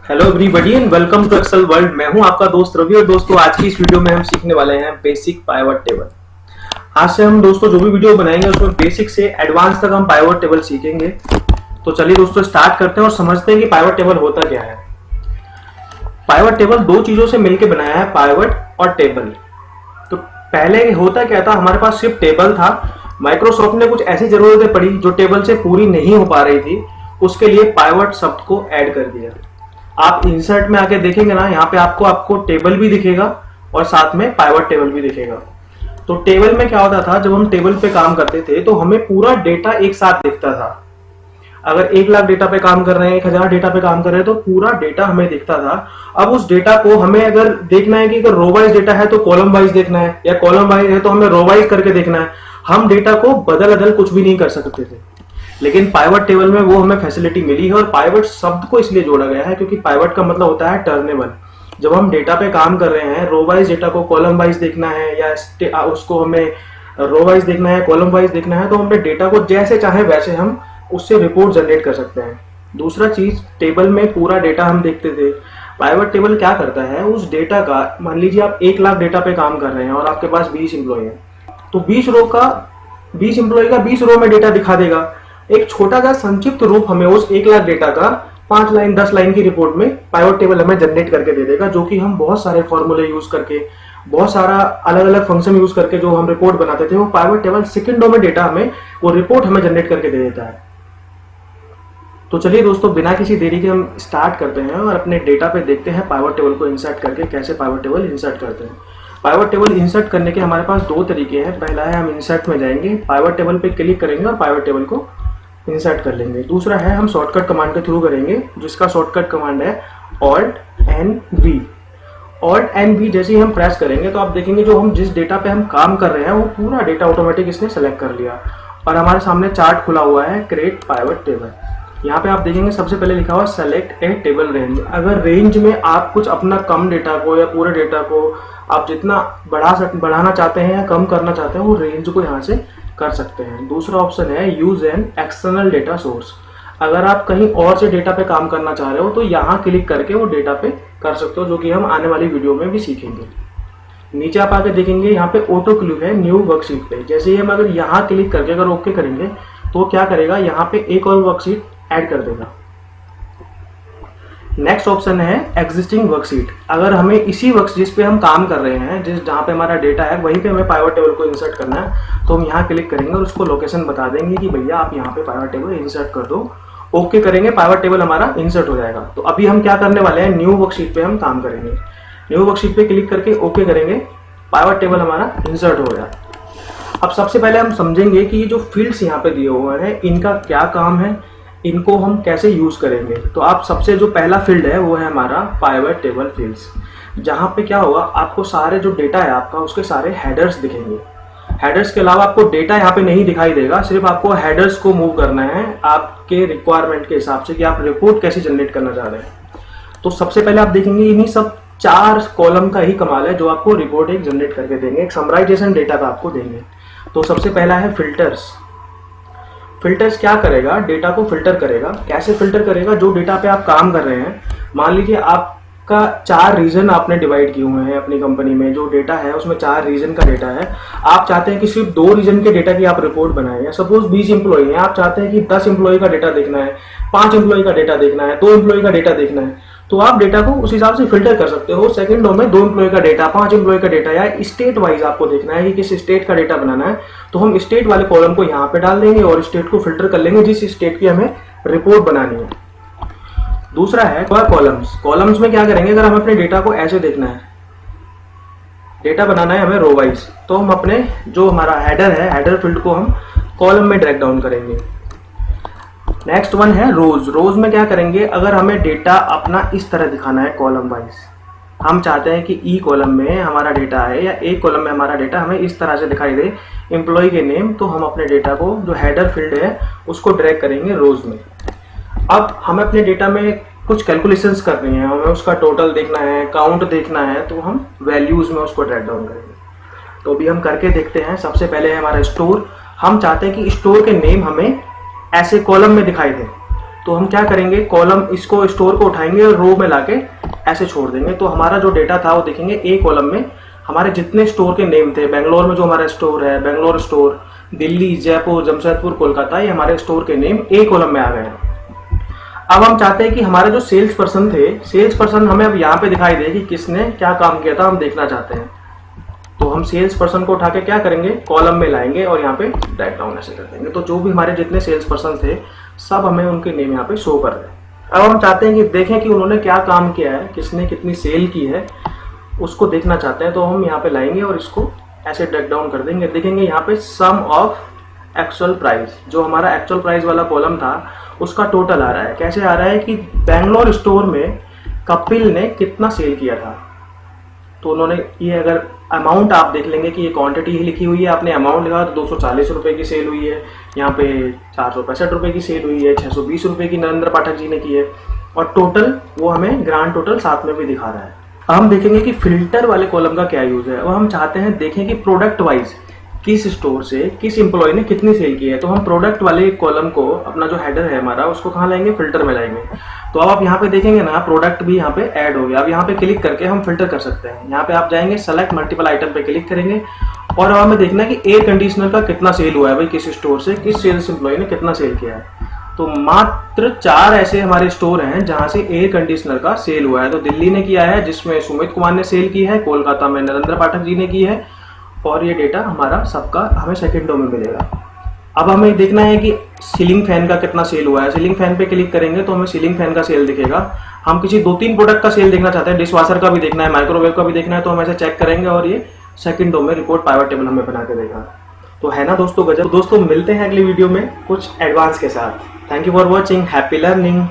Hello everybody and welcome to Excel world. मैं हूं आपका दोस्त रवि और दोस्तों आज की इस वीडियो में हम सीखने वाले हैं बेसिक पाइवट टेबल। आज से हम दोस्तों जो भी वीडियो बनाएंगे उसमें बेसिक से एडवांस तक हम पाइवट टेबल सीखेंगे। तो चलिए दोस्तों स्टार्ट करते हैं और समझते हैं कि पाइवट टेबल होता क्या है। पाइवट टेबल दो चीजों से मिलकर बनाया है, पाइवट और टेबल। तो पहले होता क्या था, हमारे पास सिर्फ टेबल था। माइक्रोसॉफ्ट ने कुछ ऐसी जरूरतें पड़ी जो टेबल से पूरी नहीं हो पा रही थी, उसके लिए पाइवट शब्द को ऐड कर दिया। आप इंसर्ट में आके देखेंगे ना, यहाँ पे आपको टेबल भी दिखेगा और साथ में पाइवट टेबल भी दिखेगा। तो टेबल में क्या होता था, जब हम टेबल पे काम करते थे तो हमें पूरा डेटा एक साथ दिखता था। अगर 1,00,000 डेटा पे काम कर रहे हैं, 1,000 डेटा पे काम कर रहे हैं, तो पूरा डेटा हमें दिखता था। अब उस डेटा को हमें अगर देखना है कि अगर रो वाइज डेटा है तो कॉलम वाइज देखना है, या कॉलम वाइज है तो हमें रो वाइज करके देखना है। हम डेटा को बदल बदल कुछ भी नहीं कर सकते थे, लेकिन पाइवट टेबल में वो हमें फैसिलिटी मिली है। और पाइवट शब्द को इसलिए जोड़ा गया है क्योंकि पाइवट का मतलब होता है टर्नेबल। जब हम डेटा पे काम कर रहे हैं, रो वाइज डेटा को कॉलम वाइज देखना है या उसको हमें रो वाइज देखना है, कॉलम वाइज देखना है, तो हमने डेटा को जैसे चाहे वैसे हम उससे रिपोर्ट जनरेट कर सकते हैं। दूसरा चीज, टेबल में पूरा डेटा हम देखते थे। पाइवट टेबल क्या करता है, उस डेटा का, मान लीजिए आप 1,00,000 डेटा पे काम कर रहे हैं और आपके पास 20 एम्प्लॉय है, तो 20 एम्प्लॉय का 20 रो में डेटा दिखा देगा। एक छोटा सा संक्षिप्त रूप हमें उस 1,00,000 डेटा का 5 लाइन 10 लाइन की रिपोर्ट में पाइवट टेबल हमें जनरेट करके दे देगा, जो कि हम बहुत सारे फॉर्मूले यूज करके, बहुत सारा अलग अलग फंक्शन यूज करके जो हम रिपोर्ट बनाते थे, वो पाइवट टेबल सेकंडों में डेटा हमें, वो रिपोर्ट हमें जनरेट करके दे देता है। तो चलिए दोस्तों बिना किसी देरी के हम स्टार्ट करते हैं और अपने डेटा पे देखते हैं पाइवट टेबल को इंसर्ट करके कैसे पाइवट टेबल इंसर्ट करते हैं। पाइवट टेबल इंसर्ट करने के हमारे पास दो तरीके हैं। पहला है हम इंसर्ट में जाएंगे, पाइवट टेबल पे क्लिक करेंगे और पाइवट टेबल को इंसर्ट कर लेंगे। दूसरा है हम शॉर्टकट कमांड के थ्रू करेंगे, जिसका शॉर्टकट कमांड है Alt+V। Alt+V जैसे ही हम प्रेस करेंगे तो आप देखेंगे जो हम जिस डेटा पे हम काम कर रहे हैं वो पूरा डेटा ऑटोमेटिक इसने सेलेक्ट कर लिया और हमारे सामने चार्ट खुला हुआ है, क्रिएट पाइवट टेबल। यहाँ पे आप देखेंगे सबसे पहले लिखा हुआ सेलेक्ट ए टेबल रेंज। अगर रेंज में आप कुछ अपना कम डेटा को या पूरे डेटा को आप जितना बढ़ाना चाहते हैं या कम करना चाहते हैं, वो रेंज को यहाँ से कर सकते हैं। दूसरा ऑप्शन है use an external data source. अगर आप कहीं और से डेटा पे काम करना चाह रहे हो तो यहाँ क्लिक करके वो डेटा पे कर सकते हो, जो कि हम आने वाली वीडियो में भी सीखेंगे। नीचे आप आके देखेंगे यहाँ पे ऑटो क्लिक है न्यू वर्कशीट पे। जैसे ही हम अगर यहाँ क्लिक करके अगर ओके करेंगे तो क्या करेगा, यहाँ पे एक और वर्कशीट ऐड कर देगा। नेक्स्ट ऑप्शन है एग्जिस्टिंग वर्कशीट। अगर हमें इसी वर्कशीट जिस पे हम काम कर रहे हैं, जहाँ पे हमारा डेटा है, वहीं पे हमें पाइवट टेबल को इंसर्ट करना है, तो हम यहाँ क्लिक करेंगे और उसको लोकेशन बता देंगे कि भैया आप यहाँ पे पाइवट टेबल इंसर्ट कर दो। ओके करेंगे, पाइवट टेबल हमारा इंसर्ट हो जाएगा। तो अभी हम क्या करने वाले हैं, न्यू वर्कशीट पे हम काम करेंगे। न्यू वर्कशीट पे क्लिक करके ओके करेंगे, पाइवट टेबल हमारा इंसर्ट हो गया। अब सबसे पहले हम समझेंगे कि ये जो फील्ड्स यहाँ पे दिए हुए हैं इनका क्या काम है, इनको हम कैसे यूज करेंगे। तो आप सबसे जो पहला फील्ड है वो है हमारा पाइवट टेबल फील्ड्स। जहाँ पे क्या होगा, आपको सारे जो डेटा है आपका उसके सारे हेडर्स दिखेंगे। हेडर्स के अलावा आपको डेटा यहाँ पे नहीं दिखाई देगा, सिर्फ आपको हेडर्स को मूव करना है आपके रिक्वायरमेंट के हिसाब से कि आप रिपोर्ट कैसे जनरेट करना चाह रहे हैं। तो सबसे पहले आप देखेंगे इन्हीं सब 4 कॉलम का ही कमाल है जो आपको रिपोर्ट एक जनरेट करके देंगे, एक समराइजेशन डेटा का आपको देंगे। तो सबसे पहला है फिल्टर्स। फिल्टर्स क्या करेगा, डेटा को फिल्टर करेगा। कैसे फिल्टर करेगा, जो डेटा पे आप काम कर रहे हैं, मान लीजिए आपका 4 रीजन आपने डिवाइड किए हुए हैं अपनी कंपनी में, जो डेटा है उसमें 4 रीजन का डेटा है। आप चाहते हैं कि सिर्फ 2 रीजन के डेटा की आप रिपोर्ट बनाएं, या सपोज 20 एम्प्लॉय हैं, आप चाहते हैं कि 10 एम्प्लॉय का डेटा देखना है, 5 एम्प्लॉय का डेटा देखना है, 2 एम्प्लॉय का डेटा देखना है, तो आप डेटा को उस हिसाब से फिल्टर कर सकते हो। सेकंडों में 2 एम्प्लॉय का डेटा, 5 एम्प्लॉय का डेटा, या स्टेट वाइज आपको देखना है कि किस स्टेट का डेटा बनाना है, तो हम स्टेट वाले कॉलम को यहाँ पे डाल देंगे और स्टेट को फिल्टर कर लेंगे जिस स्टेट की हमें रिपोर्ट बनानी है। दूसरा है कॉलम्स। कॉलम्स में क्या करेंगे, अगर हम अपने डेटा को ऐसे देखना है, डेटा बनाना है हमें रो वाइज, तो हम अपने जो हमारा हेडर है, हेडर फील्ड को हम कॉलम में ड्रैग डाउन करेंगे। नेक्स्ट वन है रोज। रोज में क्या करेंगे, अगर हमें डेटा अपना इस तरह दिखाना है कॉलम वाइज, हम चाहते हैं कि ई कॉलम में हमारा डेटा है या ए कॉलम में हमारा डेटा हमें इस तरह से दिखाई दे, एम्प्लॉय के नेम, तो हम अपने डेटा को जो हेडर फील्ड है उसको ड्रैग करेंगे रोज में। अब हमें अपने डेटा में कुछ कैलकुलेशंस करनी है, हमें उसका टोटल देखना है, काउंट देखना है, तो हम वैल्यूज में उसको ड्रैग डाउन करेंगे। तो अभी हम करके देखते हैं। सबसे पहले है हमारा स्टोर। हम चाहते हैं कि स्टोर के नेम हमें ऐसे कॉलम में दिखाई दे, तो हम क्या करेंगे, कॉलम इसको स्टोर को उठाएंगे और रो में लाके ऐसे छोड़ देंगे। तो हमारा जो डेटा था वो देखेंगे ए कॉलम में हमारे जितने स्टोर के नेम थे, बेंगलोर में जो हमारा स्टोर है, बेंगलोर स्टोर, दिल्ली, जयपुर, जमशेदपुर, कोलकाता, ये हमारे स्टोर के नेम ए कॉलम में आ गए हैं। अब हम चाहते हैं कि हमारे जो सेल्स पर्सन थे, सेल्स पर्सन हमें अब यहाँ पे दिखाई दे कि किसने क्या काम किया था, हम देखना चाहते हैं। तो हम सेल्स पर्सन को उठा के क्या करेंगे, कॉलम में लाएंगे और यहाँ पे ड्रैग डाउन ऐसे कर देंगे। तो जो भी हमारे जितने सेल्स पर्सन थे सब हमें उनके नेम यहाँ पे शो कर रहे हैं। अब हम चाहते हैं कि देखें कि उन्होंने क्या काम किया है, किसने कितनी सेल की है, उसको देखना चाहते हैं। तो हम यहाँ पे लाएंगे और इसको ऐसे ड्रैग डाउन कर देंगे। देखेंगे यहाँ पे सम ऑफ एक्चुअल प्राइस, जो हमारा एक्चुअल प्राइस वाला कॉलम था उसका टोटल आ रहा है। कैसे आ रहा है कि बेंगलोर स्टोर में कपिल ने कितना सेल किया था। तो उन्होंने ये, अगर अमाउंट आप देख लेंगे कि ये क्वांटिटी ही लिखी हुई है, आपने अमाउंट लिखा तो 240 रुपये की सेल हुई है, यहाँ पे 465 रुपये की सेल हुई है, 620 रुपये की नरेंद्र पाठक जी ने की है, और टोटल वो हमें ग्रांड टोटल साथ में भी दिखा रहा है। अब हम देखेंगे कि फिल्टर वाले कॉलम का क्या यूज है। अब हम चाहते हैं देखें कि प्रोडक्ट वाइज किस स्टोर से किस एम्प्लॉय ने कितनी सेल की है। तो हम प्रोडक्ट वाले कॉलम को, अपना जो हेडर है हमारा, उसको कहाँ लाएंगे, फिल्टर में लाएंगे। तो अब आप यहाँ पे देखेंगे ना, प्रोडक्ट भी यहाँ पे ऐड हो गया। अब यहाँ पे क्लिक करके हम फिल्टर कर सकते हैं। यहाँ पे आप जाएंगे, सेलेक्ट मल्टीपल आइटम पे क्लिक करेंगे और अब हमें देखना है कि एयर कंडीशनर का कितना सेल हुआ है, भाई किस स्टोर से किस सेल्स एम्प्लॉय ने कितना सेल किया है। तो मात्र 4 ऐसे हमारे स्टोर हैं जहां से एयर कंडीशनर का सेल हुआ है। तो दिल्ली ने किया है, जिसमें सुमित कुमार ने सेल की है, कोलकाता में नरेंद्र पाठक जी ने की है, और ये डेटा हमारा सबका हमें सेकंडों में मिलेगा। अब हमें देखना है कि सीलिंग फैन का कितना सेल हुआ है। सीलिंग फैन पे क्लिक करेंगे तो हमें सीलिंग फैन का सेल दिखेगा। हम किसी 2-3 प्रोडक्ट का सेल देखना चाहते हैं, डिश वॉशर का भी देखना है, माइक्रोवेव का भी देखना है, तो हम ऐसे चेक करेंगे और ये सेकंडों में रिपोर्ट पाइवट टेबल हमें बना के देगा। तो है ना दोस्तों गजब। दोस्तों मिलते हैं अगली वीडियो में कुछ एडवांस के साथ। Thank you for watching, happy learning.